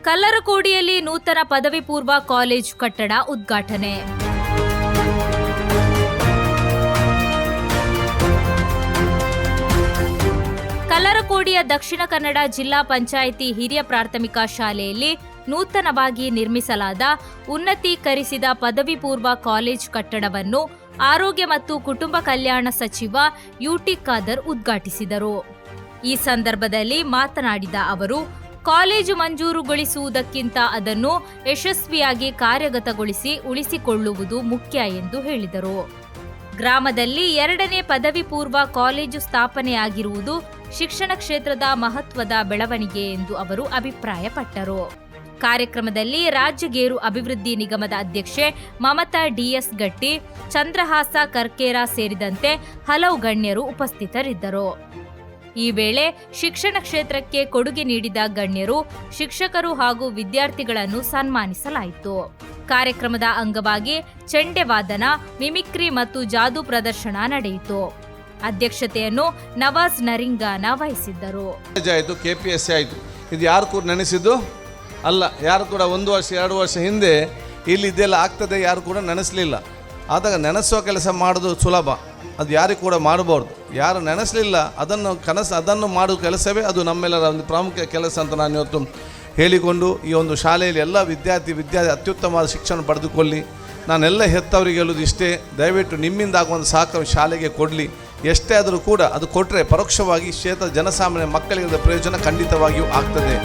ಕಲ್ಲರಕೋಡಿಯಲ್ಲಿ ನೂತನ ಪದವಿ ಪೂರ್ವ ಕಾಲೇಜು ಕಟ್ಟಡ ಉದ್ಘಾಟನೆ. ಕಲ್ಲರಕೋಡಿಯ ದಕ್ಷಿಣ ಕನ್ನಡ ಜಿಲ್ಲಾ ಪಂಚಾಯಿತಿ ಹಿರಿಯ ಪ್ರಾಥಮಿಕ ಶಾಲೆಯಲ್ಲಿ ನೂತನವಾಗಿ ನಿರ್ಮಿಸಲಾದ ಉನ್ನತೀಕರಿಸಿದ ಪದವಿ ಪೂರ್ವ ಕಾಲೇಜು ಕಟ್ಟಡವನ್ನು ಆರೋಗ್ಯ ಮತ್ತು ಕುಟುಂಬ ಕಲ್ಯಾಣ ಸಚಿವ ಯುಟಿ ಖಾದರ್ ಉದ್ಘಾಟಿಸಿದರು. ಈ ಸಂದರ್ಭದಲ್ಲಿ ಮಾತನಾಡಿದ ಅವರು, ಕಾಲೇಜು ಮಂಜೂರುಗೊಳಿಸುವುದಕ್ಕಿಂತ ಅದನ್ನು ಯಶಸ್ವಿಯಾಗಿ ಕಾರ್ಯಗತಗೊಳಿಸಿ ಉಳಿಸಿಕೊಳ್ಳುವುದು ಮುಖ್ಯ ಎಂದು ಹೇಳಿದರು. ಗ್ರಾಮದಲ್ಲಿ 2ನೇ ಪದವಿ ಪೂರ್ವ ಕಾಲೇಜು ಸ್ಥಾಪನೆಯಾಗಿರುವುದು ಶಿಕ್ಷಣ ಕ್ಷೇತ್ರದ ಮಹತ್ವದ ಬೆಳವಣಿಗೆ ಎಂದು ಅವರು ಅಭಿಪ್ರಾಯಪಟ್ಟರು. ಕಾರ್ಯಕ್ರಮದಲ್ಲಿ ರಾಜ್ಯ ಗೇರು ಅಭಿವೃದ್ಧಿ ನಿಗಮದ ಅಧ್ಯಕ್ಷೆ ಮಮತಾ ಡಿಎಸ್ ಗಟ್ಟಿ, ಚಂದ್ರಹಾಸ ಕರ್ಕೇರ ಸೇರಿದಂತೆ ಹಲವು ಗಣ್ಯರು ಉಪಸ್ಥಿತರಿದ್ದರು. ಈ ವೇಳೆ ಶಿಕ್ಷಣ ಕ್ಷೇತ್ರಕ್ಕೆ ಕೊಡುಗೆ ನೀಡಿದ ಗಣ್ಯರು, ಶಿಕ್ಷಕರು ಹಾಗೂ ವಿದ್ಯಾರ್ಥಿಗಳನ್ನು ಸನ್ಮಾನಿಸಲಾಯಿತು. ಕಾರ್ಯಕ್ರಮದ ಅಂಗವಾಗಿ ಚೆಂಡೆ ವಾದನ, ಮಿಮಿಕ್ರಿ ಮತ್ತು ಜಾದೂ ಪ್ರದರ್ಶನ ನಡೆಯಿತು. ಅಧ್ಯಕ್ಷತೆಯನ್ನು ನವಾಜ್ ನರಿಂಗಾನ ವಹಿಸಿದ್ದರು. ಕೆಪಿಎಸ್ಸಿ ಆಯಿತು. ಇದು ಯಾರು ಕೂಡ ನೆನೆಸಿದ್ದು ಅಲ್ಲ. ಯಾರು ಕೂಡ 1 ವರ್ಷ 2 ವರ್ಷ ಹಿಂದೆ ಇಲ್ಲಿ ಇದೆಲ್ಲ ಆಗ್ತದೆ ಯಾರು ಕೂಡ ನೆನೆಸಲಿಲ್ಲ. ಆದಾಗ ನೆನೆಸುವ ಕೆಲಸ ಮಾಡೋದು ಸುಲಭ, ಅದು ಯಾರಿಗೂ ಕೂಡ ಮಾಡಬಾರ್ದು. ಯಾರು ನೆನೆಸಲಿಲ್ಲ ಅದನ್ನು ಮಾಡುವ ಕೆಲಸವೇ ಅದು ನಮ್ಮೆಲ್ಲರ ಒಂದು ಪ್ರಾಮುಖ್ಯ ಕೆಲಸ ಅಂತ ನಾನು ಇವತ್ತು ಹೇಳಿಕೊಂಡು, ಈ ಒಂದು ಶಾಲೆಯಲ್ಲಿ ಎಲ್ಲ ವಿದ್ಯಾರ್ಥಿ ಅತ್ಯುತ್ತಮವಾದ ಶಿಕ್ಷಣ ಪಡೆದುಕೊಳ್ಳಿ. ನಾನೆಲ್ಲ ಹೆತ್ತವರಿಗೆ ಹೇಳೋದು ಇಷ್ಟೇ, ದಯವಿಟ್ಟು ನಿಮ್ಮಿಂದ ಆಗುವಂಥ ಸಹಕಾರ ಶಾಲೆಗೆ ಕೊಡಲಿ. ಎಷ್ಟೇ ಆದರೂ ಕೂಡ ಅದು ಕೊಟ್ಟರೆ ಪರೋಕ್ಷವಾಗಿ ಕ್ಷೇತ್ರದ ಜನಸಾಮಾನ್ಯ ಮಕ್ಕಳಿಗೆ ಪ್ರಯೋಜನ ಖಂಡಿತವಾಗಿಯೂ ಆಗ್ತದೆ.